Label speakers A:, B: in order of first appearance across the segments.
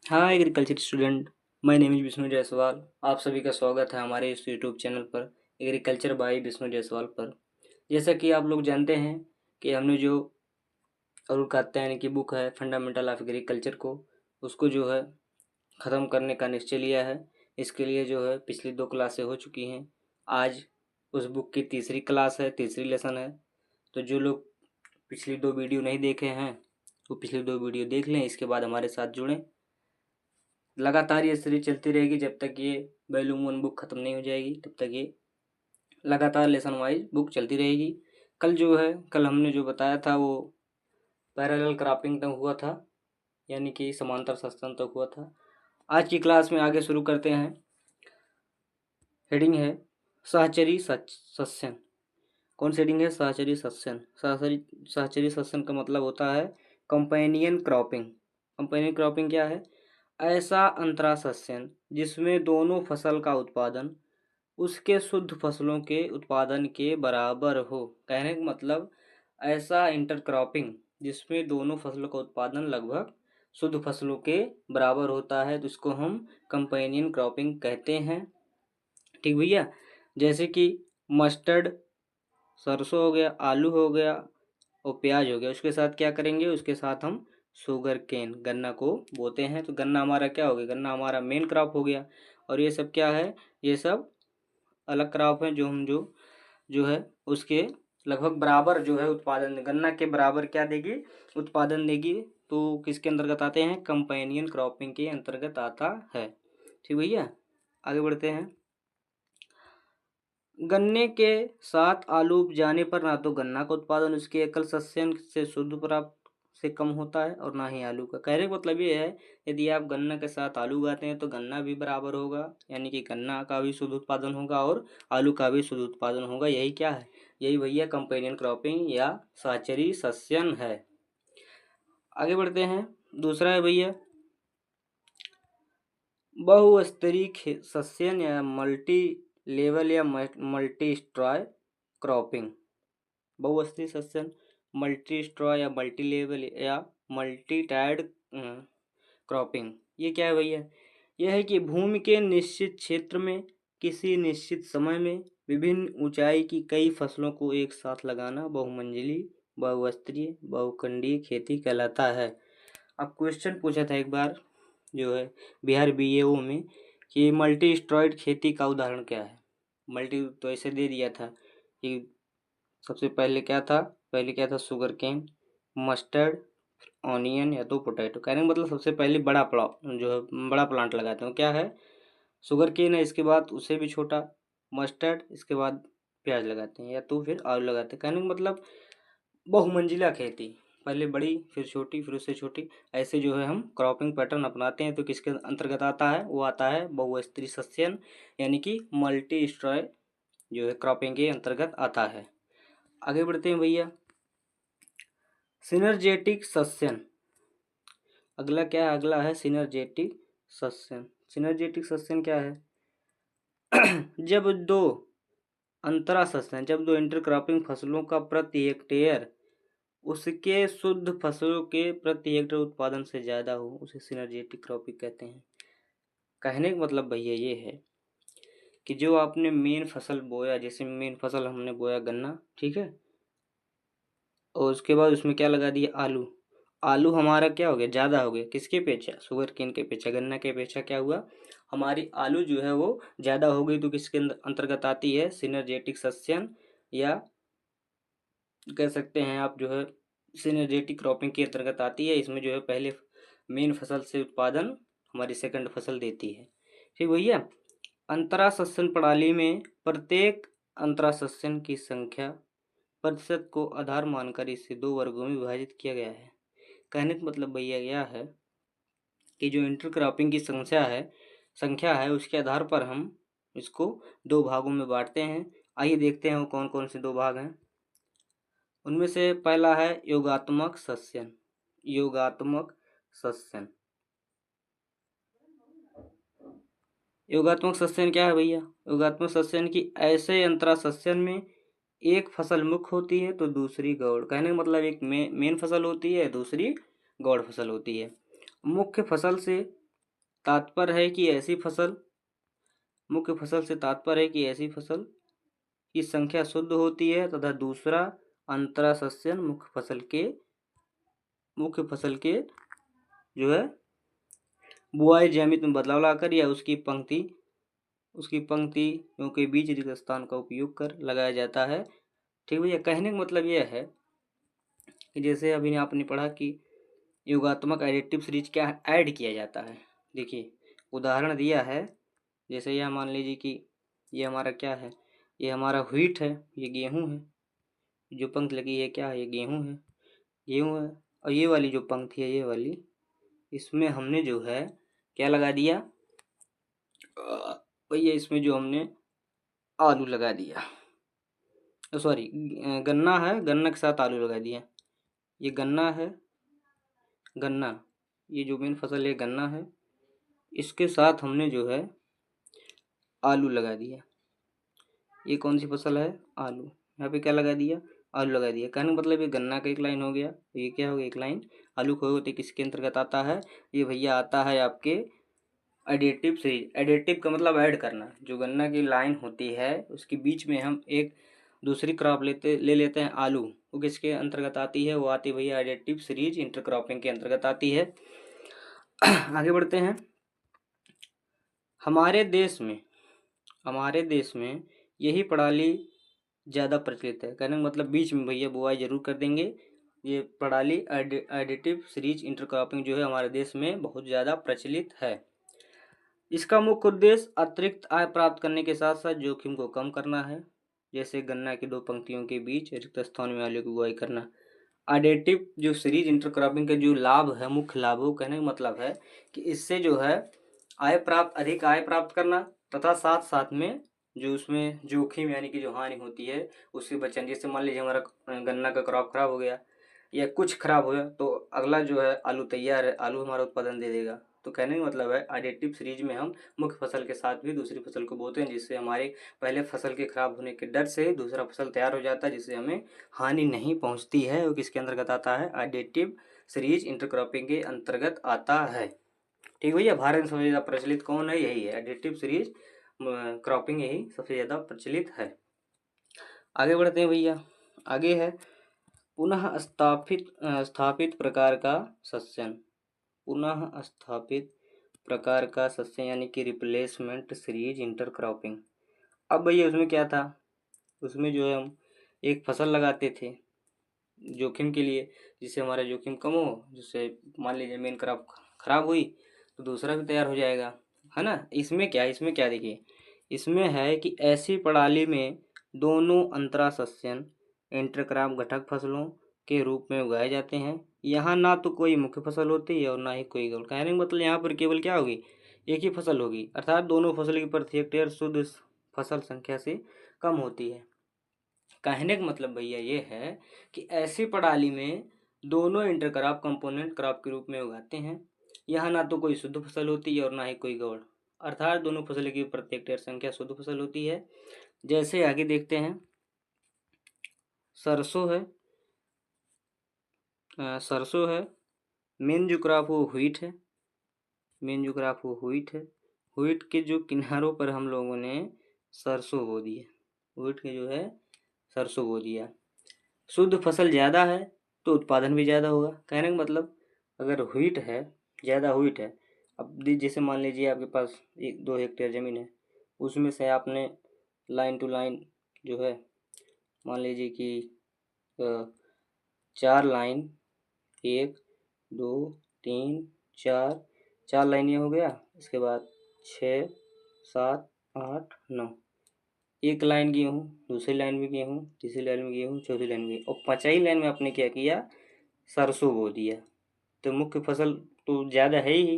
A: हाँ agriculture student, my name is Vishnu Jaiswal. आप सभी का स्वागत है हमारे इस यूट्यूब चैनल पर एग्रीकल्चर बाय विष्णु जायसवाल पर। जैसा कि आप लोग जानते हैं कि हमने जो अरुण कात्यायन की बुक है फंडामेंटल ऑफ एग्रीकल्चर को उसको जो है ख़त्म करने का निश्चय लिया है। इसके लिए जो है पिछली 2 क्लासें हो चुकी हैं। आज उस बुक की तीसरी क्लास है, तीसरी लेसन है। तो जो लोग पिछली 2 वीडियो नहीं देखे हैं वो पिछली 2 वीडियो देख लें, इसके बाद हमारे साथ जुड़ें। लगातार ये सीरीज चलती रहेगी जब तक ये वॉल्यूम 1 बुक ख़त्म नहीं हो जाएगी, तब तक ये लगातार लेसन वाइज बुक चलती रहेगी। कल हमने जो बताया था वो पैरेलल क्रॉपिंग तक हुआ था, यानी कि समांतर सस्तन तक हुआ था। आज की क्लास में आगे शुरू करते हैं। हेडिंग है सहचरी सस्यन। कौन सी हेडिंग है? सहचरी सस्यन। सहचरी सस्यन का मतलब होता है कंपेनियन क्रॉपिंग। कंपेनियन क्रॉपिंग क्या है? ऐसा अंतरा सस्यन जिसमें दोनों फसल का उत्पादन उसके शुद्ध फसलों के उत्पादन के बराबर हो। कहने का मतलब ऐसा इंटरक्रॉपिंग जिसमें दोनों फसलों का उत्पादन लगभग शुद्ध फसलों के बराबर होता है, तो इसको हम कंपेनियन क्रॉपिंग कहते हैं। ठीक भैया। जैसे कि मस्टर्ड, सरसों हो गया, आलू हो गया और प्याज हो गया। उसके साथ क्या करेंगे? उसके साथ हम शुगर केन, गन्ना को बोते हैं। तो गन्ना हमारा क्या हो गया? गन्ना हमारा मेन क्रॉप हो गया। और ये सब क्या है? ये सब अलग क्रॉप है जो हम जो है उसके लगभग बराबर जो है उत्पादन, गन्ना के बराबर क्या देगी? उत्पादन देगी। तो किसके अंतर्गत आते हैं? कंपेनियन क्रॉपिंग के अंतर्गत आता है। ठीक भैया, आगे बढ़ते हैं। गन्ने के साथ आलू उपजाने पर ना तो गन्ना का उत्पादन उसके एकल सस्यन से शुद्ध प्राप्त से कम होता है और ना ही आलू का। कहने का मतलब ये है, यदि आप गन्ना के साथ आलू उगाते हैं तो गन्ना भी बराबर होगा, यानी कि गन्ना का भी शुद्ध उत्पादन होगा और आलू का भी शुद्ध उत्पादन होगा। यही क्या है? यही भैया कंपेनियन क्रॉपिंग या साचरी सस्यन है। आगे बढ़ते हैं। दूसरा है भैया बहुस्तरीय सस्यन या मल्टी लेवल या मल्टी स्ट्रॉय क्रॉपिंग। बहुस्तरीय सस्यन, मल्टी स्ट्रॉ या मल्टी लेवल या मल्टी टायर्ड क्रॉपिंग। ये क्या है भैया? यह है कि भूमि के निश्चित क्षेत्र में किसी निश्चित समय में विभिन्न ऊंचाई की कई फसलों को एक साथ लगाना बहुमंजिली, बहुस्तरीय, बहुखंडीय खेती कहलाता है। अब क्वेश्चन पूछा था एक बार जो है बिहार बीएओ में कि मल्टी स्ट्रॉइड खेती का उदाहरण क्या है? मल्टी तो ऐसे दे दिया था कि सबसे पहले क्या था? शुगर केन, मस्टर्ड, ऑनियन या तो पोटैटो। कहने का मतलब सबसे पहले बड़ा प्लॉट जो है बड़ा प्लांट लगाते हैं क्या है? शुगर केन है, इसके बाद उससे भी छोटा मस्टर्ड, इसके बाद प्याज लगाते हैं या तो फिर आलू लगाते हैं। कहने का मतलब बहुमंजिला खेती, पहले बड़ी फिर छोटी फिर उससे छोटी, ऐसे जो है हम क्रॉपिंग पैटर्न अपनाते हैं। तो किसके अंतर्गत आता है? वो आता है बहुस्तरीय सस्यन, यानी कि मल्टी स्ट्रॉय जो है क्रॉपिंग के अंतर्गत आता है। आगे बढ़ते हैं भैया। सिनर्जेटिक सस्यन। अगला क्या है? अगला है सिनर्जेटिक सस्यन। सिनर्जेटिक सस्यन क्या है? जब दो इंटरक्रॉपिंग फसलों का प्रति हेक्टेयर उसके शुद्ध फसलों के प्रति हेक्टेयर उत्पादन से ज़्यादा हो, उसे सिनर्जेटिक क्रॉपिंग कहते हैं। कहने का मतलब भैया ये है कि जो आपने मेन फसल बोया, जैसे मेन फसल हमने बोया गन्ना, ठीक है, और उसके बाद उसमें क्या लगा दिया? आलू। आलू हमारा क्या हो गया? ज़्यादा हो गया किसके अपेक्षा? शुगर केन के अपेक्षा, गन्ना के अपेक्षा क्या हुआ? हमारी आलू जो है वो ज़्यादा हो गई। तो किसके अंतर्गत आती है? सिनर्जेटिक सस्यन, या कह सकते हैं आप जो है सिनर्जेटिक क्रॉपिंग के अंतर्गत आती है। इसमें जो है पहले मेन फसल से उत्पादन हमारी सेकंड फसल देती है। ठीक भैया। अंतरा सस्यन प्रणाली में प्रत्येक अंतरा सस्यन की संख्या प्रतिशत को आधार मानकर इसे 2 वर्गों में विभाजित किया गया है। कहने का मतलब भैया यह है कि जो इंटरक्रॉपिंग की संख्या है उसके आधार पर हम इसको 2 भागों में बांटते हैं। आइए देखते हैं वो कौन कौन से 2 भाग हैं। उनमें से पहला है योगात्मक सस्यन। योगात्मक सस्यन। योगात्मक सस्यन क्या है भैया? योगात्मक सस्यन की ऐसे अंतरा सस्यन में एक फसल मुख्य होती है तो दूसरी गौड़। कहने का मतलब एक मेन फसल होती है, दूसरी गौड़ फसल होती है। मुख्य फसल से तात्पर्य है कि ऐसी फसल, मुख्य फसल से तात्पर्य है कि ऐसी फसल की संख्या शुद्ध होती है तथा दूसरा अंतरासस्यन मुख्य फसल के जो है बुआई ज्यामिति में बदलाव लाकर या उसकी पंक्तियों के बीच रिक्त स्थान का उपयोग कर लगाया जाता है। ठीक भैया, कहने का मतलब यह है कि जैसे अभी आपने पढ़ा कि योगात्मक एडिटिव सीरीज क्या ऐड किया जाता है। देखिए उदाहरण दिया है, जैसे यह मान लीजिए कि ये हमारा क्या है, ये हमारा व्हीट है, ये गेहूं है, जो पंक्ति लगी है क्या है, ये गेहूं है, और ये वाली जो पंक्ति है ये वाली, इसमें हमने जो है क्या लगा दिया भैया, इसमें जो हमने आलू लगा दिया, सॉरी गन्ना है, गन्ना के साथ आलू लगा दिया। ये गन्ना है, गन्ना, ये जो मेन फसल है गन्ना है, इसके साथ हमने जो है आलू लगा दिया। ये कौन सी फसल है, आलू, यहाँ पे क्या लगा दिया, आलू लगा दिया। कहने का मतलब ये गन्ना का एक लाइन हो गया, ये क्या हो गया, एक लाइन। आलू खोए होते किसके अंतर्गत आता है, ये भैया आता है आपके एडिटिव सीरीज। एडिटिव का मतलब ऐड करना। जो गन्ना की लाइन होती है उसके बीच में हम एक दूसरी क्रॉप ले लेते हैं आलू, वो किसके अंतर्गत आती है, वो आती है भैया एडिटिव सीरीज इंटरक्रॉपिंग के अंतर्गत आती है। आगे बढ़ते हैं। हमारे देश में यही प्रणाली ज़्यादा प्रचलित है। कहने का मतलब बीच में भैया बुआई जरूर कर देंगे। ये प्रणाली एडिटिव सीरीज इंटरक्रॉपिंग जो है हमारे देश में बहुत ज़्यादा प्रचलित है। इसका मुख्य उद्देश्य अतिरिक्त आय प्राप्त करने के साथ साथ जोखिम को कम करना है। जैसे गन्ना की दो पंक्तियों के बीच रिक्त स्थान में आलू की बुआई करना। एडिटिव जो सीरीज इंटरक्रॉपिंग के जो लाभ है, मुख्य लाभ, वो कहने का मतलब है कि इससे जो है अधिक आय प्राप्त करना तथा साथ साथ में जो उसमें जोखिम यानी कि जो हानि होती है उससे बचना। जैसे मान लीजिए हमारा गन्ना का क्रॉप खराब हो गया या कुछ खराब हो गया तो अगला जो है आलू तैयार है, आलू हमारा उत्पादन दे देगा। तो कहने का मतलब है एडिटिव सीरीज में हम मुख्य फसल के साथ भी दूसरी फसल को बोते हैं, जिससे हमारे पहले फसल के खराब होने के डर से दूसरा फसल तैयार हो जाता है, जिससे हमें हानि नहीं पहुंचती है। वो किसके अंतर्गत आता है, एडिटिव सीरीज इंटरक्रॉपिंग के अंतर्गत आता है। ठीक भैया, भारत में सबसे ज़्यादा प्रचलित कौन है, यही है एडिटिव सीरीज क्रॉपिंग, यही सबसे ज़्यादा प्रचलित है। आगे बढ़ते हैं भैया। आगे है पुनः स्थापित प्रकार का सस्यन। पुनः स्थापित प्रकार का सस्यन यानी कि रिप्लेसमेंट सीरीज इंटरक्रॉपिंग। अब भैया उसमें क्या था, उसमें जो है हम एक फसल लगाते थे जोखिम के लिए, जिससे हमारा जोखिम कम हो, जिससे मान लीजिए मेन क्रॉप खराब हुई तो दूसरा भी तैयार हो जाएगा, है ना। इसमें क्या देखिए, इसमें है कि ऐसी प्रणाली में दोनों अंतरासस्यन इंटरक्रॉप घटक फसलों के रूप में उगाए जाते हैं। यहाँ ना तो कोई मुख्य फसल होती है और ना ही कोई गौण। कहने का मतलब यहाँ पर केवल क्या होगी, एक ही फसल होगी, अर्थात दोनों फसल की प्रति हेक्टेयर शुद्ध फसल संख्या से कम होती है। कहने का मतलब भैया ये है कि ऐसी प्रणाली में दोनों इंटरक्रॉप कंपोनेंट क्रॉप के रूप में उगाते हैं। यहाँ ना तो कोई शुद्ध फसल होती है और ना ही कोई गौण, अर्थात दोनों फसल की प्रति हेक्टेयर संख्या शुद्ध फसल होती है। जैसे आगे देखते हैं, सरसों है, मेन जो क्रॉप वो व्हीट है, व्हीट के जो किनारों पर हम लोगों ने सरसों बो दिया, व्हीट के जो है सरसों बो दिया। शुद्ध फसल ज़्यादा है तो उत्पादन भी ज़्यादा होगा। कहने का मतलब अगर व्हीट है, ज़्यादा व्हीट है, अब जैसे मान लीजिए आपके पास 1-2 हेक्टेयर ज़मीन है, उसमें से आपने लाइन टू लाइन जो है मान लीजिए कि 4 लाइन, 1 2 3 4 लाइन ये हो गया। इसके बाद 6 7 8 9, एक लाइन गेहूँ, दूसरी लाइन में गेहूँ, तीसरी लाइन में गेहूँ, चौथी लाइन में, और 5वीं लाइन में आपने क्या किया, सरसों बो दिया। तो मुख्य फसल तो ज़्यादा है ही,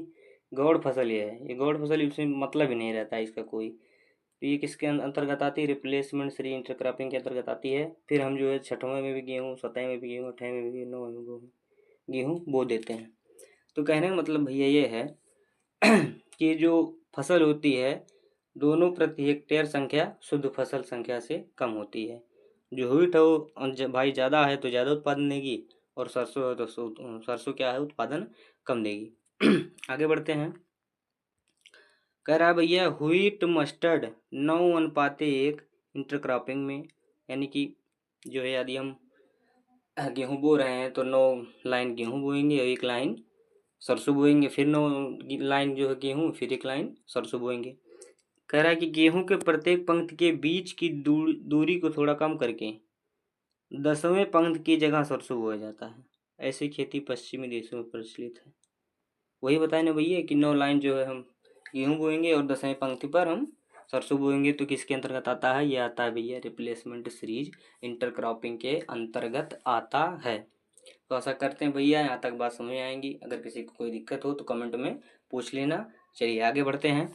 A: गौड़ फसल ये है, ये गौड़ फसल इसमें मतलब ही नहीं रहता है इसका कोई। तो ये किसके अंतर्गत आती है, रिप्लेसमेंट सीरीज इंटरक्रॉपिंग के अंतर्गत आती है। फिर हम जो है 6वें में भी गेहूँ, 7वें में भी गेहूँ, 8वें में भी गेहूँ, 9वें में गेहूँ बो देते हैं। तो कहने का मतलब भैया ये है कि जो फसल होती है दोनों प्रति हेक्टेयर संख्या शुद्ध फसल संख्या से कम होती है। जो व्हीट है वो भाई ज़्यादा है तो ज़्यादा उत्पादन देगी, और सरसों है तो सरसों क्या है, उत्पादन कम देगी। आगे बढ़ते हैं। कह रहा है भैया व्हीट मस्टर्ड 9:1 इंटरक्रॉपिंग में, यानी कि जो है यदि हम गेहूँ बो रहे हैं तो 9 लाइन गेहूँ बोएंगे और 1 लाइन सरसों बोएंगे, फिर 9 लाइन जो है गेहूँ, फिर 1 लाइन सरसों बोएंगे। कह रहा है कि गेहूँ के प्रत्येक पंक्ति के बीच की दूरी को थोड़ा कम करके 10वें पंक्ति की जगह सरसों बोया जाता है। ऐसी खेती पश्चिमी देशों में प्रचलित है। वही बताए ना भैया कि 9 लाइन जो है हम गेहूँ बोएंगे और 10वें पंक्ति पर हम सरसों बोएंगे, तो किसके अंतर्गत आता है? ये आता है भैया रिप्लेसमेंट सीरीज इंटरक्रॉपिंग के अंतर्गत आता है। तो आशा करते हैं भैया यहाँ तक बात समझ आएंगी। अगर किसी को कोई दिक्कत हो तो कमेंट में पूछ लेना। चलिए आगे बढ़ते हैं।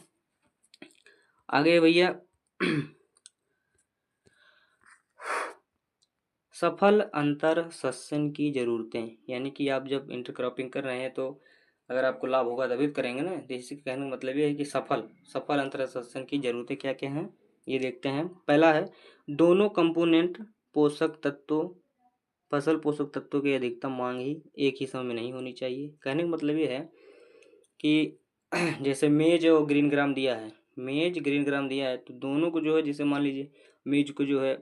A: आगे भैया सफल अंतर सस्यन की ज़रूरतें, यानी कि आप जब इंटरक्रॉपिंग कर रहे हैं तो अगर आपको लाभ होगा तभी तो करेंगे ना। तो इसी कहने का मतलब ये है कि सफल अंतर सस्यन की ज़रूरतें क्या क्या हैं ये देखते हैं। पहला है दोनों कंपोनेंट पोषक तत्वों फसल पोषक तत्वों की अधिकतम मांग ही एक ही समय में नहीं होनी चाहिए। कहने का मतलब ये है कि जैसे मेज और ग्रीन ग्राम दिया है, मेज ग्रीन ग्राम दिया है, तो दोनों को जो है, जैसे मान लीजिए मेज को जो है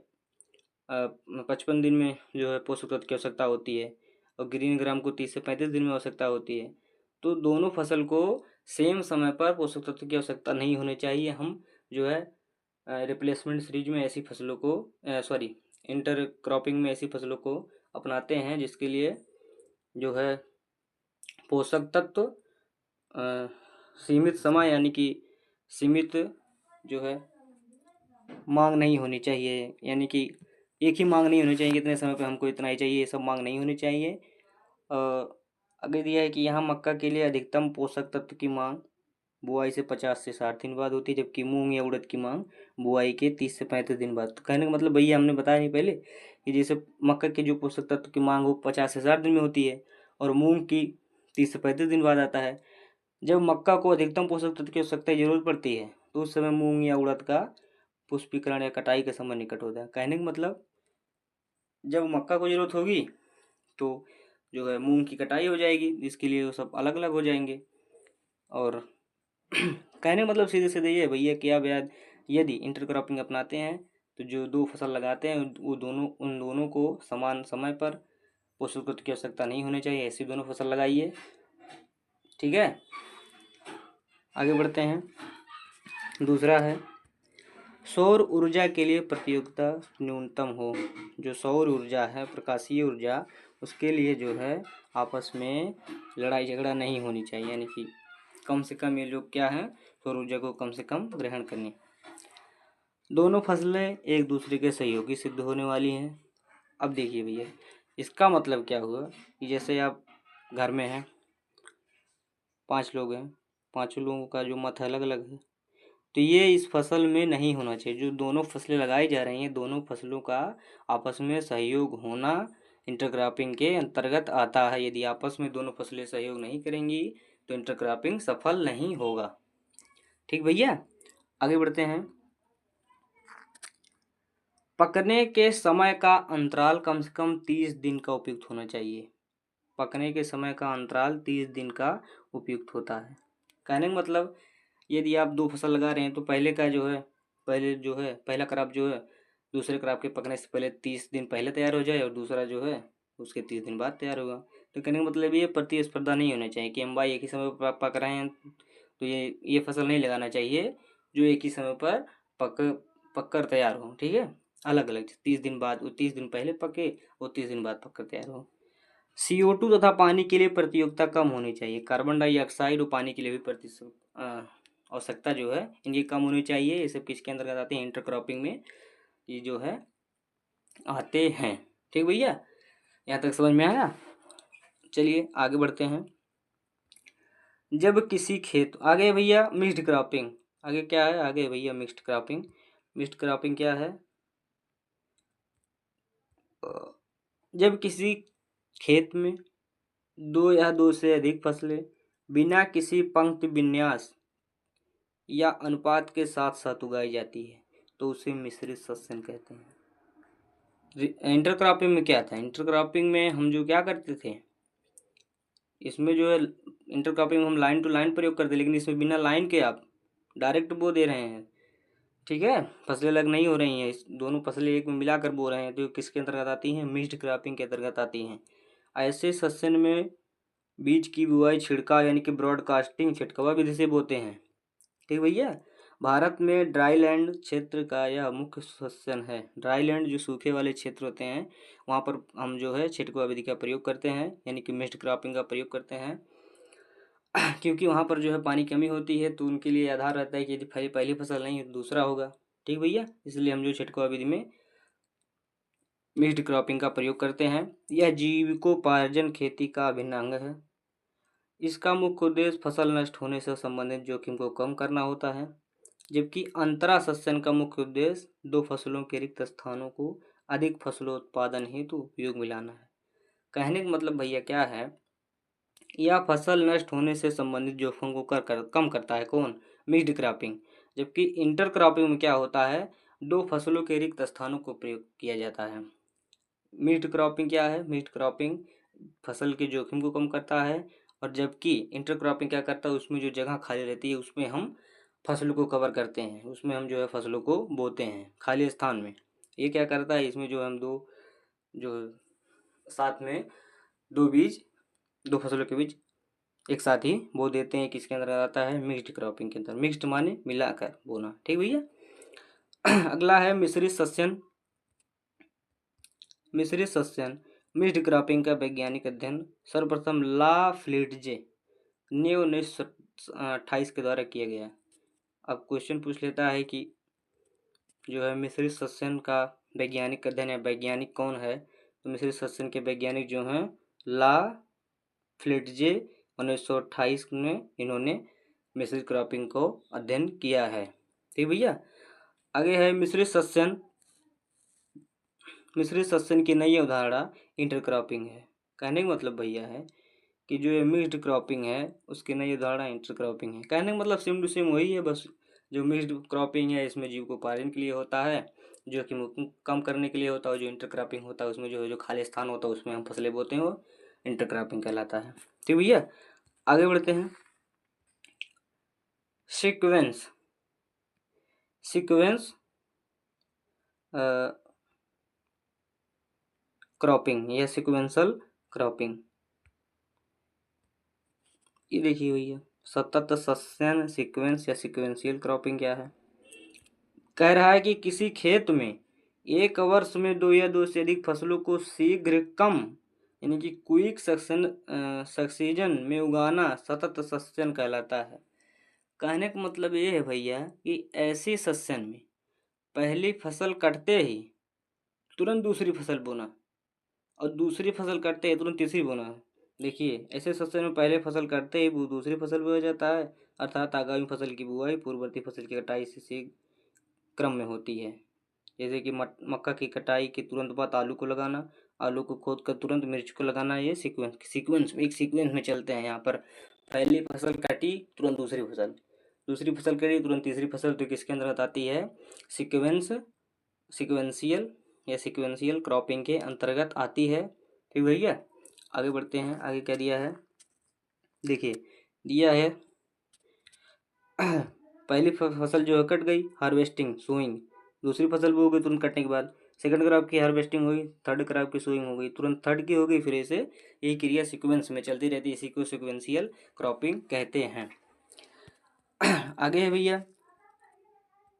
A: 55 दिन में जो है पोषक तत्व की आवश्यकता होती है और ग्रीन ग्राम को 30 से 35 दिन में आवश्यकता होती है। तो दोनों फसल को सेम समय पर पोषक तत्व की आवश्यकता नहीं होनी चाहिए। हम जो है रिप्लेसमेंट सीरीज में ऐसी फसलों को सॉरी इंटर क्रॉपिंग में ऐसी फसलों को अपनाते हैं जिसके लिए जो है पोषक तत्व सीमित समय यानी कि सीमित जो है मांग नहीं होनी चाहिए, यानी कि एक ही मांग नहीं होनी चाहिए इतने समय पे हमको इतना ही चाहिए, ये सब मांग नहीं होनी चाहिए। आगे दिया है कि यहाँ मक्का के लिए अधिकतम पोषक तत्व की मांग बुआई से 50 से 60 दिन बाद होती है, जबकि मूंग या उड़द की मांग बुआई के 30 से 35 दिन बाद। तो कहने का मतलब भैया हमने बताया नहीं पहले कि जैसे मक्का के जो पोषक तत्व की मांग वो 50 से 60 दिन में होती है और मूंग की 30 से 35 दिन बाद आता है। जब मक्का को अधिकतम पोषक तत्व की आवश्यकता की जरूरत पड़ती है तो उस समय मूंग या उड़द का पुष्पीकरण या कटाई का समय निकट होता है। कहने का मतलब जब मक्का को जरूरत होगी तो जो है मूंग की कटाई हो जाएगी, जिसके लिए वो सब अलग अलग हो जाएंगे। और कहने का मतलब सीधे सीधे ये भैया कि आप याद यदि इंटरक्रॉपिंग अपनाते हैं तो जो दो फसल लगाते हैं वो दोनों उन दोनों को समान समय पर पोषक तत्व की आवश्यकता नहीं होनी चाहिए, ऐसी दोनों फसल लगाइए। ठीक है, आगे बढ़ते हैं। दूसरा है सौर ऊर्जा के लिए प्रतियोगिता न्यूनतम हो। जो सौर ऊर्जा है प्रकाशीय ऊर्जा, उसके लिए जो है आपस में लड़ाई झगड़ा नहीं होनी चाहिए, यानी कि कम से कम ये लोग क्या है सौर ऊर्जा को कम से कम ग्रहण करनी। दोनों फसलें एक दूसरे के सहयोगी सिद्ध होने वाली हैं। अब देखिए भैया इसका मतलब क्या हुआ कि जैसे आप घर में हैं 5 लोग हैं, 5 लोगों का जो मत अलग अलग है, तो ये इस फसल में नहीं होना चाहिए। जो दोनों फसलें लगाई जा रही हैं दोनों फसलों का आपस में सहयोग होना इंटरक्रॉपिंग के अंतर्गत आता है। यदि आपस में दोनों फसलें सहयोग नहीं करेंगी तो इंटरक्रॉपिंग सफल नहीं होगा। ठीक भैया, आगे बढ़ते हैं। पकने के समय का अंतराल कम से कम 30 दिन का उपयुक्त होना चाहिए। पकने के समय का अंतराल 30 दिन का उपयुक्त होता है। कहने का मतलब यदि आप 2 फसल लगा रहे हैं तो पहला क्रॉप जो है दूसरे क्रॉप के पकने से पहले 30 दिन पहले तैयार हो जाए और दूसरा जो है उसके 30 दिन बाद तैयार होगा। तो कहने का मतलब ये प्रतिस्पर्धा नहीं होना चाहिए कि हम भाई एक ही समय पर पक रहे हैं तो ये फसल नहीं लगाना चाहिए जो एक ही समय पर पक कर तैयार हो। ठीक है, अलग अलग 30 दिन बाद, वो 30 दिन पहले पके वो 30 दिन बाद पक कर तैयार हो। CO2 तथा पानी के लिए प्रतियोगिता कम होनी चाहिए। कार्बन डाइऑक्साइड और पानी के लिए भी आवश्यकता जो है इनकी कम होनी चाहिए। ये सब किसके अंतर्गत आते हैं? इंटरक्रॉपिंग में ये जो है आते हैं। ठीक भैया, यहाँ तक समझ में आया? चलिए आगे बढ़ते हैं। जब किसी खेत आगे भैया मिक्स्ड क्रॉपिंग, आगे क्या है? आगे भैया मिक्स्ड क्रॉपिंग। मिक्स्ड क्रॉपिंग क्या है? जब किसी खेत में 2 या 2 से अधिक फसलें बिना किसी पंक्ति विन्यास या अनुपात के साथ साथ उगाई जाती है तो उसे मिश्रित सस्यन कहते हैं। इंटरक्रॉपिंग में क्या था? इंटरक्रॉपिंग में हम जो क्या करते थे, इसमें जो है इंटरक्रॉपिंग में हम लाइन टू लाइन प्रयोग करते, लेकिन इसमें बिना लाइन के आप डायरेक्ट बो दे रहे हैं, ठीक है, फसलें अलग नहीं हो रही हैं, इस दोनों फसलें एक में मिलाकर बो रहे हैं, तो किसके अंतर्गत आती हैं? मिक्स्ड क्रॉपिंग के अंतर्गत आती हैं। ऐसे सस्यन में बीज की बुआई छिड़काव यानी कि ब्रॉडकास्टिंग छिटकवा विधि से बोते हैं, ठीक भैया। भारत में ड्राई लैंड क्षेत्र का यह मुख्य सस्यन है। ड्राई लैंड जो सूखे वाले क्षेत्र होते हैं वहाँ पर हम जो है छिटकवा विधि का प्रयोग करते हैं, यानी कि मिक्स्ड क्रॉपिंग का प्रयोग करते हैं क्योंकि वहाँ पर जो है पानी कमी होती है, तो उनके लिए आधार रहता है कि यदि पहली फसल नहीं है तो दूसरा होगा, ठीक भैया। इसलिए हम जो छिटकवा विधि में मिक्स्ड क्रॉपिंग का प्रयोग करते हैं। यह जीविकोपार्जन खेती का अभिन्न अंग है। इसका मुख्य उद्देश्य फसल नष्ट होने से संबंधित जोखिम को कम करना होता है, जबकि अंतरा सस्यन का मुख्य उद्देश्य दो फसलों के रिक्त स्थानों को अधिक फसलोत्पादन हेतु उपयोग में लाना है। कहने का मतलब भैया क्या है, यह फसल नष्ट होने से संबंधित जोखिम को कम करता है, कौन? Mixed cropping. जबकि इंटर क्रॉपिंग में क्या होता है, दो फसलों के रिक्त स्थानों को प्रयोग किया जाता है। मिक्स्ड क्रॉपिंग क्या है? मिक्स्ड क्रॉपिंग फसल के जोखिम को कम करता है, और जबकि इंटर क्रॉपिंग क्या करता है, उसमें जो जगह खाली रहती है उसमें हम फसलों को कवर करते हैं, उसमें हम जो है फसलों को बोते हैं खाली स्थान में। ये क्या करता है, इसमें जो हम दो जो साथ में दो फसलों के बीच एक साथ ही बो देते हैं, किसके अंदर आता है? मिक्स्ड क्रॉपिंग के अंदर। मिक्स्ड माने मिलाकर बोना, ठीक भैया। अगला है मिश्रित सस्यन। मिश्रित सस्यन मिक्स्ड क्रॉपिंग का वैज्ञानिक अध्ययन सर्वप्रथम ला फ्लिट्जे ने 1928 के द्वारा किया गया। अब क्वेश्चन पूछ लेता है कि जो है मिश्रित सस्यन का वैज्ञानिक अध्ययन है, वैज्ञानिक कौन है? तो मिश्रित सस्यन के वैज्ञानिक जो हैं ला फ्लिट्जे 1928 में इन्होंने मिश्रित क्रॉपिंग को अध्ययन किया है, ठीक भैया। आगे है मिश्रित सस्यन। मिश्रित सस्यन की नई अवधारणा इंटरक्रॉपिंग है। कहने का मतलब भैया है कि जो ये मिक्स्ड क्रॉपिंग है उसकी नई अवधारणा इंटरक्रॉपिंग है। कहने का मतलब सेम टू सेम वही है, बस जो मिक्स्ड क्रॉपिंग है इसमें जीविकोपार्जन के लिए होता है, जो कि कम करने के लिए होता है। जो इंटरक्रॉपिंग होता है उसमें जो खाली स्थान होता है उसमें हम फसलें बोते हैं, वो इंटरक्रॉपिंग कहलाता है, ठीक भैया। आगे बढ़ते हैं। सीक्वेंस क्रॉपिंग या सीक्वेंशियल क्रॉपिंग, ये देखिए भैया सतत सस्यन सीक्वेंस या सीक्वेंशियल क्रॉपिंग क्या है। कह रहा है कि किसी खेत में एक वर्ष में दो या दो से अधिक फसलों को शीघ्र कम यानी कि क्विक सक्सीजन में उगाना सतत सस्यन कहलाता है। कहने का मतलब ये है भैया कि ऐसे सस्यन में पहली फसल कटते ही तुरंत दूसरी फसल बोना, और दूसरी फसल कटते ही तुरंत तीसरी बोना। देखिए ऐसे सस्यन में पहले फसल कटते ही दूसरी फसल बोया जाता है, अर्थात आगामी फसल की बुआई पूर्ववर्ती फसल की कटाई से क्रम में होती है। जैसे कि मक्का की कटाई के तुरंत बाद आलू को लगाना, आलू को खोद कर तुरंत मिर्च को लगाना, ये एक सीक्वेंस में चलते हैं। यहाँ पर पहली फसल काटी तुरंत दूसरी फसल, दूसरी फसल कटी तुरंत तीसरी फसल, तो किसके अंतर्गत आती है? सिक्वेंशियल या सिक्वेंशियल क्रॉपिंग के अंतर्गत आती है, ठीक भैया। आगे बढ़ते हैं। आगे क्या दिया है, देखिए दिया है पहली फसल जो है कट गई, हार्वेस्टिंग सोइंग। दूसरी फसल वो हो गई तुरंत कटने के बाद, सेकंड क्रॉप की हार्वेस्टिंग हुई, थर्ड क्रॉप की सोइंग हो गई, तुरंत थर्ड की हो गई, फिर ऐसे ये क्रिया सीक्वेंस में चलती रहती है, इसी को सीक्वेंशियल क्रॉपिंग कहते हैं। आगे है भैया,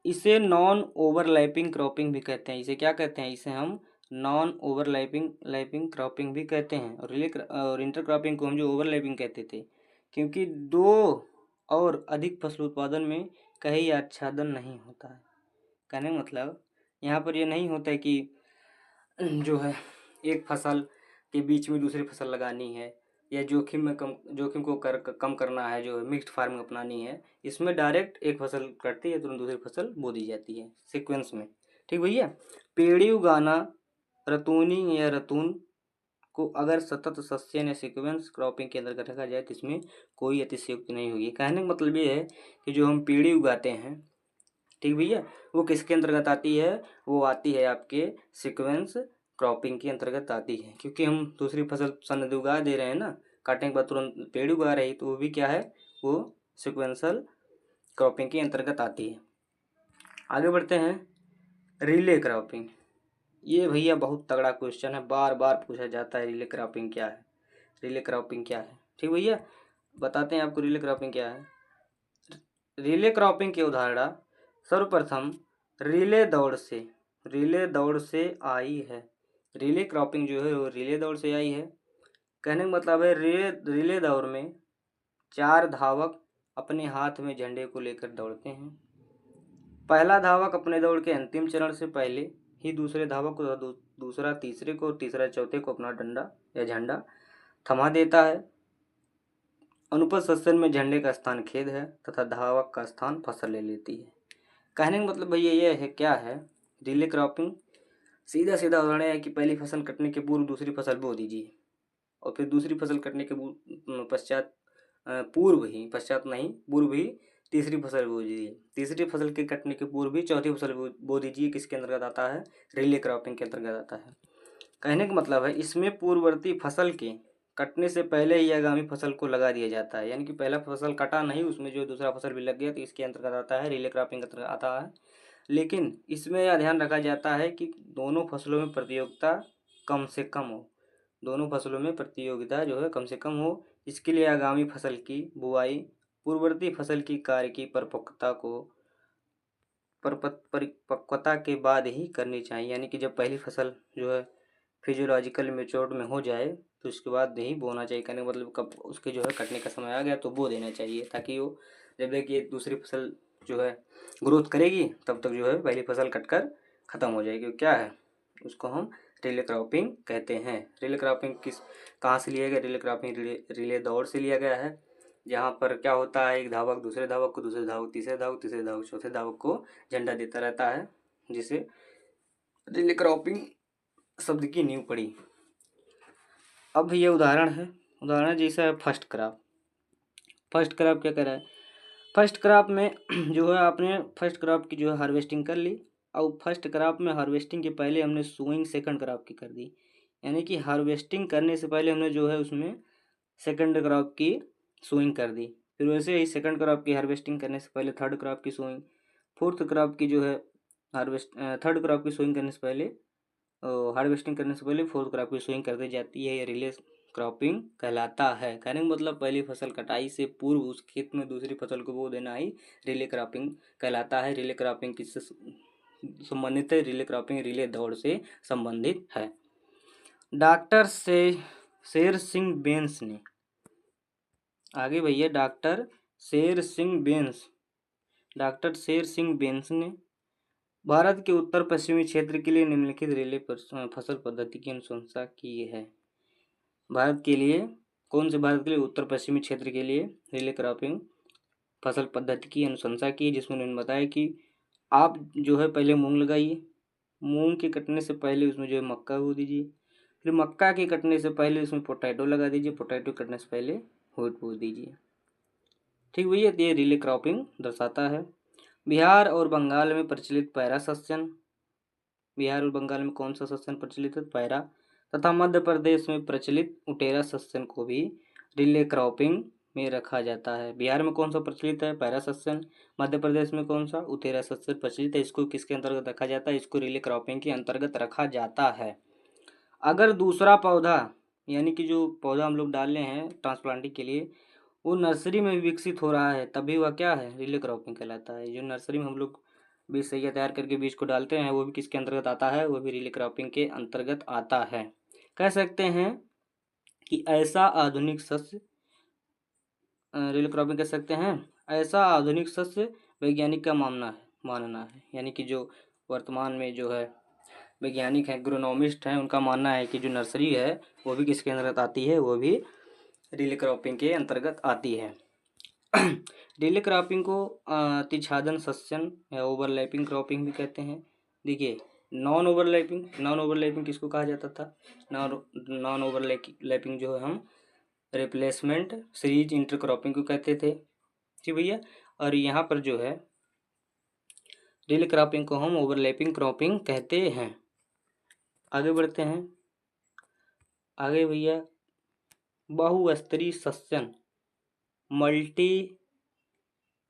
A: इसे नॉन ओवरलैपिंग क्रॉपिंग भी कहते हैं। इसे क्या कहते हैं? इसे हम नॉन ओवरलैपिंग क्रॉपिंग भी कहते हैं। और इंटर क्रॉपिंग को हम जो ओवरलैपिंग कहते थे, क्योंकि दो और अधिक फसल उत्पादन में कहीं आच्छादन नहीं होता है। कहने का मतलब यहाँ पर ये नहीं होता है कि जो है एक फसल के बीच में दूसरी फसल लगानी है, या जोखिम को कम करना है, जो मिक्स्ड फार्मिंग अपनानी है। इसमें डायरेक्ट एक फसल कटती है तुरंत दूसरी फसल बो दी जाती है सीक्वेंस में, ठीक भैया। पेड़ी उगाना रतूनी या रतून को अगर सतत सस्यन या सीक्वेंस क्रॉपिंग के अंतर्गत रखा जाए तो इसमें कोई अतिशयोक्ति नहीं होगी। कहने का मतलब ये है कि जो हम पेड़ी उगाते हैं, ठीक भैया, वो किसके अंतर्गत आती है? वो आती है आपके सीक्वेंस क्रॉपिंग के अंतर्गत आती है, क्योंकि हम दूसरी फसल सनद उगा दे रहे हैं ना, काटने के बाद तुरंत पेड़ उगा रही, तो वो भी क्या है? वो सीक्वेंशियल क्रॉपिंग के अंतर्गत आती है। आगे बढ़ते हैं, रिले क्रॉपिंग। ये भैया बहुत तगड़ा क्वेश्चन है, बार बार पूछा जाता है, रिले क्रॉपिंग क्या है, रिले क्रॉपिंग क्या है। ठीक भैया, बताते हैं आपको रिले क्रॉपिंग क्या है। रिले क्रॉपिंग की उदाहरण सर्वप्रथम रिले दौड़ से आई है। रिले क्रॉपिंग जो है वो रिले दौड़ से आई है। कहने का मतलब है रिले दौड़ में 4 धावक अपने हाथ में झंडे को लेकर दौड़ते हैं। पहला धावक अपने दौड़ के अंतिम चरण से पहले ही दूसरे धावक को, दूसरा तीसरे को, तीसरा चौथे को अपना डंडा या झंडा थमा देता है। अनुपस्थित सत्सन में झंडे का स्थान खेद है तथा धावक का स्थान फसल ले लेती है। कहने का मतलब भैया ये है, क्या है रिले क्रॉपिंग। सीधा सीधा उदाहरण है कि पहली फसल कटने के पूर्व दूसरी फसल बो दीजिए, और फिर दूसरी फसल कटने के पूर्व ही तीसरी फसल बो दीजिए, तीसरी फसल के कटने के पूर्व भी चौथी फसल बो दीजिए। किसके अंतर्गत आता है, रिले क्रॉपिंग के अंतर्गत आता है। कहने का मतलब है इसमें पूर्ववर्ती फसल के कटने से पहले ही आगामी फसल को लगा दिया जाता है, यानी कि पहला फसल कटा नहीं, उसमें जो दूसरा फसल भी लग गया, तो इसके अंतर्गत आता है, रिले क्रॉपिंग के अंतर्गत आता है। लेकिन इसमें यह ध्यान रखा जाता है कि दोनों फसलों में प्रतियोगिता कम से कम हो, दोनों फसलों में प्रतियोगिता जो है कम से कम हो। इसके लिए आगामी फसल की बुआई पूर्ववर्ती फसल की कार्य की परिपक्वता के बाद ही करनी चाहिए, यानी कि जब पहली फसल जो है फिजियोलॉजिकल मेच्योर्ड में हो जाए तो उसके बाद नहीं बोना चाहिए। कहने का मतलब कब उसके जो है कटने का समय आ गया तो बो देना चाहिए, ताकि वो जब देखिए दूसरी फसल जो है ग्रोथ करेगी तब तक जो है पहली फसल कटकर ख़त्म हो जाएगी। क्या है, उसको हम रिले क्रॉपिंग कहते हैं। रिले क्रॉपिंग कहाँ से लिया गया, रिले क्रॉपिंग रिले दौड़ से लिया गया है, जहाँ पर क्या होता है, एक धावक दूसरे धावक को, दूसरे धावक तीसरे धावक, तीसरे धावक चौथे धावक को झंडा देता रहता है, जिसे रिले क्रॉपिंग शब्द की नींव पड़ी। अब ये उदाहरण जैसा है फर्स्ट क्रॉप। फर्स्ट क्रॉप क्या कर रहा है, फर्स्ट क्रॉप में जो है आपने फर्स्ट क्रॉप की जो है हार्वेस्टिंग कर ली, और फर्स्ट क्रॉप में हार्वेस्टिंग के पहले हमने सोइंग सेकंड क्रॉप की कर दी, यानी कि हार्वेस्टिंग करने से पहले हमने जो है उसमें सेकंड क्रॉप की सोइंग कर दी। फिर वैसे ही सेकंड क्रॉप की हार्वेस्टिंग करने से पहले थर्ड क्रॉप की सोइंग, फोर्थ क्रॉप की जो है थर्ड क्रॉप की सोइंग करने से पहले हार्वेस्टिंग करने से पहले फोर्थ क्रॉप की सोइंग कर दी जाती है। ये रिले क्रॉपिंग कहलाता है। कहने का मतलब पहली फसल कटाई से पूर्व उस खेत में दूसरी फसल को बो देना ही रिले क्रॉपिंग कहलाता है। रिले क्रॉपिंग किससे संबंधित है, रिले क्रॉपिंग रिले दौड़ से संबंधित है। डॉक्टर शेर सिंह बेंस ने, आगे भैया डॉक्टर शेर सिंह बेंस ने भारत के उत्तर पश्चिमी क्षेत्र के लिए निम्नलिखित रिले फसल पद्धति की अनुशंसा की है। भारत के लिए उत्तर पश्चिमी क्षेत्र के लिए रिले क्रॉपिंग फसल पद्धति की अनुशंसा की, जिसमें उन्होंने बताया कि आप जो है पहले मूंग लगाइए, मूंग के कटने से पहले उसमें जो है मक्का बो दीजिए, फिर मक्का के कटने से पहले उसमें पोटैटो लगा दीजिए, पोटैटो कटने से पहले व्हीट बो दीजिए। ठीक भैया, ये रिले क्रॉपिंग दर्शाता है। बिहार और बंगाल में प्रचलित पैरा सस्यन, बिहार और बंगाल में कौन सा सस्यन प्रचलित है, पैरा, तथा मध्य प्रदेश में प्रचलित उटेरा सस्यन को भी रिले क्रॉपिंग में रखा जाता है। बिहार में कौन सा प्रचलित है, पैरा सस्यन, मध्य प्रदेश में कौन सा, उटेरा सस्यन प्रचलित है। इसको किसके अंतर्गत रखा जाता है, इसको रिले क्रॉपिंग के अंतर्गत रखा जाता है। अगर दूसरा पौधा, यानी कि जो पौधा हम लोग डाल रहे हैं ट्रांसप्लांटिंग के लिए, वो नर्सरी में विकसित हो रहा है, तभी वह क्या है, रिले क्रॉपिंग कहलाता है। जो नर्सरी में हम लोग बीज सही तैयार करके बीज को डालते हैं, वो भी किसके अंतर्गत आता है, वो भी रिले क्रॉपिंग के अंतर्गत आता है। कह सकते हैं कि ऐसा आधुनिक सस्य, रिले क्रॉपिंग कह सकते हैं ऐसा आधुनिक सस्य वैज्ञानिक का मानना है, यानी कि जो वर्तमान में जो है वैज्ञानिक हैं, एग्रोनॉमिस्ट हैं, उनका मानना है कि जो नर्सरी है वो भी किसके अंतर्गत आती है, वो भी रिले क्रॉपिंग के अंतर्गत आती है। रिले क्रॉपिंग को अतिछादन सस्यन या ओवरलैपिंग क्रॉपिंग भी कहते हैं। देखिए, नॉन ओवरलैपिंग किसको कहा जाता था, नॉन ओवरलैपिंग जो है हम रिप्लेसमेंट सीरीज इंटरक्रॉपिंग को कहते थे। ठीक भैया, और यहाँ पर जो है रिले क्रॉपिंग को हम ओवरलैपिंग क्रॉपिंग कहते हैं। आगे बढ़ते हैं, आगे भैया बहुस्तरीय सस्यन, मल्टी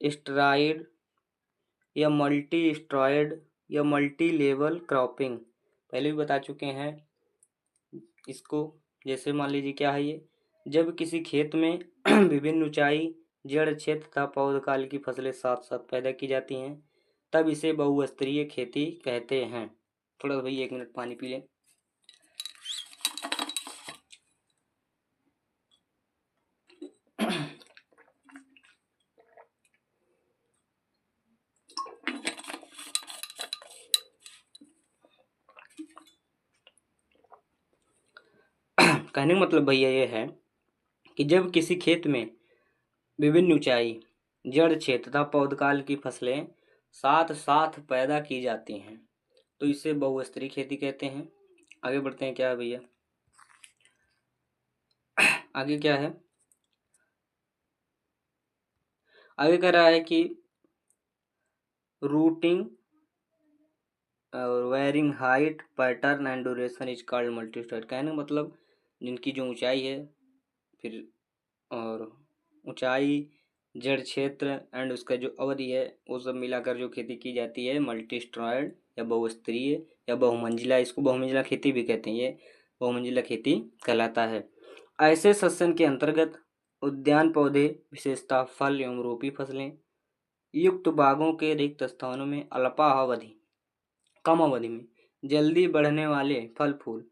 A: स्टेरॉयड या मल्टी स्टेरॉयड या मल्टी लेवल क्रॉपिंग, पहले भी बता चुके हैं इसको। जैसे मान लीजिए क्या है ये, जब किसी खेत में विभिन्न ऊंचाई, जड़ क्षेत्र तथा पौधकाल की फसलें साथ साथ पैदा की जाती हैं, तब इसे बहुस्तरीय खेती कहते हैं। थोड़ा भाई 1 मिनट पानी पी लें। कहने का मतलब भैया ये है कि जब किसी खेत में विभिन्न ऊंचाई, जड़ क्षेत्र तथा पौधकाल की फसलें साथ साथ पैदा की जाती हैं तो इसे बहुस्तरीय खेती कहते हैं। आगे बढ़ते हैं, क्या है भैया, आगे क्या है, आगे कह रहा है कि रूटिंग और wearing height pattern and duration is called multi-state. कहने का मतलब जिनकी जो ऊंचाई है, फिर और ऊंचाई, जड़ क्षेत्र एंड उसका जो अवधि है, वो सब मिलाकर जो खेती की जाती है मल्टी स्टेरॉयड या बहुस्तरीय या बहुमंजिला, इसको बहुमंजिला खेती भी कहते हैं, ये बहुमंजिला खेती कहलाता है। ऐसे सस्यन के अंतर्गत उद्यान पौधे, विशेषता फल एवं रोपी फसलें युक्त बागों के रिक्त स्थानों में अल्पावधि, कम अवधि में जल्दी बढ़ने वाले फल फूल,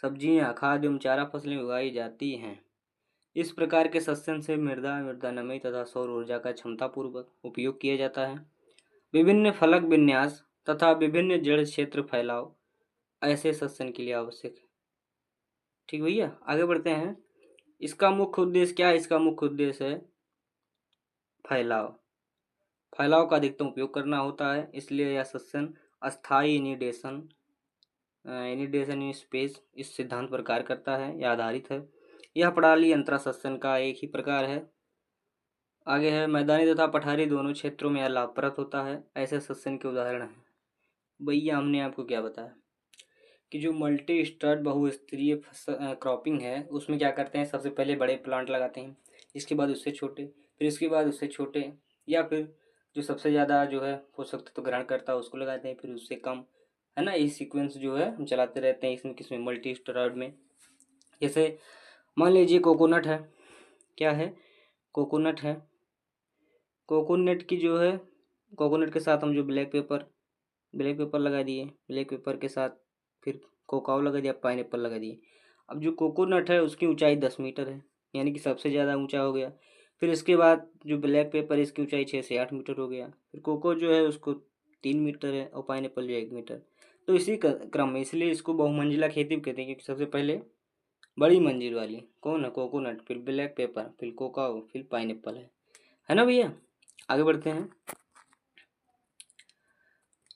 A: सब्जियां, खाद्य एवं चारा फसलें उगाई जाती हैं। इस प्रकार के सस्यन से मृदा नमी तथा सौर ऊर्जा का क्षमतापूर्वक उपयोग किया जाता है। विभिन्न फलक विन्यास तथा विभिन्न जड़ क्षेत्र फैलाव ऐसे सस्यन के लिए आवश्यक है। ठीक भैया, आगे बढ़ते हैं। इसका मुख्य उद्देश्य क्या है, इसका मुख्य उद्देश्य है फैलाव, फैलाव का अधिकतम उपयोग करना होता है, इसलिए यह सस्यन अस्थायी इनिडेशन इन स्पेस इस सिद्धांत पर कार्य करता है या आधारित है। यह प्रणाली अंतरा सस्यन का एक ही प्रकार है। आगे है, मैदानी तथा पठारी दोनों क्षेत्रों में यह लाभप्रद होता है। ऐसे सस्यन के उदाहरण हैं भैया, हमने आपको क्या बताया कि जो मल्टी स्टड बहुस्तरीय क्रॉपिंग है, उसमें क्या करते हैं, सबसे पहले बड़े प्लांट लगाते हैं, इसके बाद उससे छोटे, फिर इसके बाद उससे छोटे, या फिर जो सबसे ज़्यादा जो है पोषक तत्व ग्रहण करता है उसको लगाते हैं, फिर उससे कम, है ना। ये सीक्वेंस जो है हम चलाते रहते हैं इसमें, किसमें, मल्टी स्टेरॉयड में। जैसे मान लीजिए कोकोनट है, क्या है, कोकोनट है, कोकोनट की जो है, कोकोनट के साथ हम जो ब्लैक पेपर लगा दिए, ब्लैक पेपर के साथ फिर कोकाओ लगा दिया, पाइनएप्पल लगा दिए। अब जो कोकोनट है उसकी ऊंचाई 10 मीटर है, यानी कि सबसे ज़्यादा ऊंचा हो गया। फिर इसके बाद जो ब्लैक पेपर है इसकी ऊंचाई 6 से 8 मीटर हो गया। फिर कोको जो है उसको 3 मीटर है और पाइनएप्पल जो 1 मीटर। तो इसी क्रम में, इसलिए इसको बहुमंजिला खेती कहते हैं, क्योंकि सबसे पहले बड़ी मंजिल वाली कौन है, कोकोनट, फिर ब्लैक पेपर, फिर कोकाओ, फिर पाइनएप्पल है ना भैया। आगे बढ़ते हैं।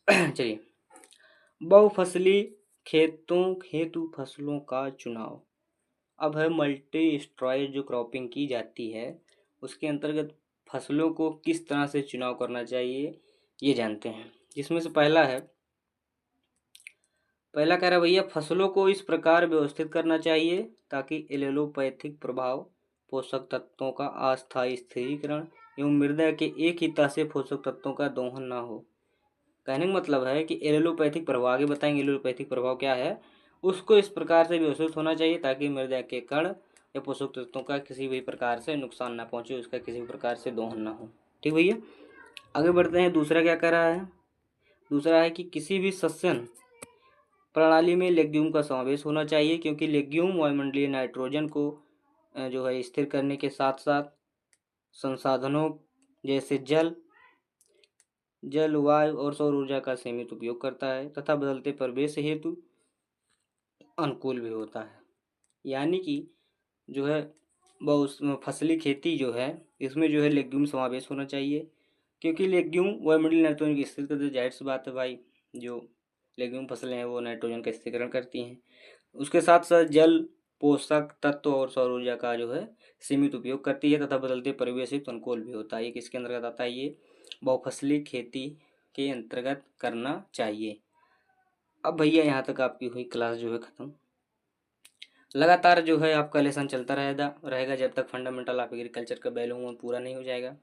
A: चलिए, बहुफसली खेतों हेतु फसलों का चुनाव। अब है मल्टी स्टेरॉयड जो क्रॉपिंग की जाती है उसके अंतर्गत फसलों को किस तरह से चुनाव करना चाहिए ये जानते हैं। जिसमें से पहला कह रहा है भैया, फसलों को इस प्रकार व्यवस्थित करना चाहिए ताकि एलोपैथिक प्रभाव, पोषक तत्वों का अस्थायी स्थिरीकरण एवं मृदा के एक ही तरह से पोषक तत्वों का दोहन ना हो। कहने का मतलब है कि एलोपैथिक प्रभाव, आगे बताएंगे एलोपैथिक प्रभाव क्या है, उसको इस प्रकार से व्यवस्थित होना चाहिए ताकि मृदा के कण या पोषक तत्वों का किसी भी प्रकार से नुकसान ना पहुंचे, उसका किसी भी प्रकार से दोहन ना हो। ठीक भैया, आगे बढ़ते हैं। दूसरा क्या कह रहा है, दूसरा है कि किसी भी सस्यन प्रणाली में लेग्यूम का समावेश होना चाहिए, क्योंकि लेग्यूम वायुमंडलीय नाइट्रोजन को जो है स्थिर करने के साथ साथ संसाधनों जैसे जल, वायु और सौर ऊर्जा का सीमित उपयोग करता है तथा बदलते परिवेश हेतु अनुकूल भी होता है। यानी कि जो है बहुत फसली खेती जो है इसमें जो है लेग्यूम समावेश होना चाहिए, क्योंकि लेग्यूम वायुमंडलीय नाइट्रोजन की स्थिर करते, जाहिर सी बात है भाई, जो लेग्यूम फसलें हैं वो नाइट्रोजन का स्थिरीकरण करती हैं। उसके साथ साथ जल, पोषक तत्व और सौर ऊर्जा का जो है सीमित उपयोग करती है तथा बदलते परिवेश हेतु अनुकूल भी होता है। ये किसके अंतर्गत आता है, ये बहुफसली खेती के अंतर्गत करना चाहिए। अब भैया यहाँ तक आपकी हुई क्लास जो है ख़त्म। लगातार जो है आपका लेसन चलता रहेगा जब तक फंडामेंटल ऑफ एग्रीकल्चर का बैलूम पूरा नहीं हो जाएगा।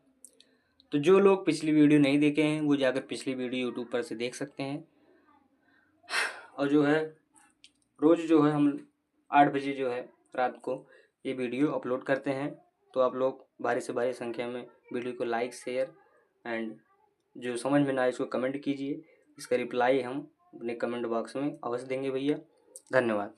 A: तो जो लोग पिछली वीडियो नहीं देखे हैं वो जाकर पिछली वीडियो यूट्यूब पर से देख सकते हैं। और जो है रोज़ जो है हम 8 बजे जो है रात को ये वीडियो अपलोड करते हैं। तो आप लोग भारी से भारी संख्या में वीडियो को लाइक शेयर एंड जो समझ में ना आए इसको कमेंट कीजिए। इसका रिप्लाई हम अपने कमेंट बॉक्स में अवश्य देंगे भैया। धन्यवाद।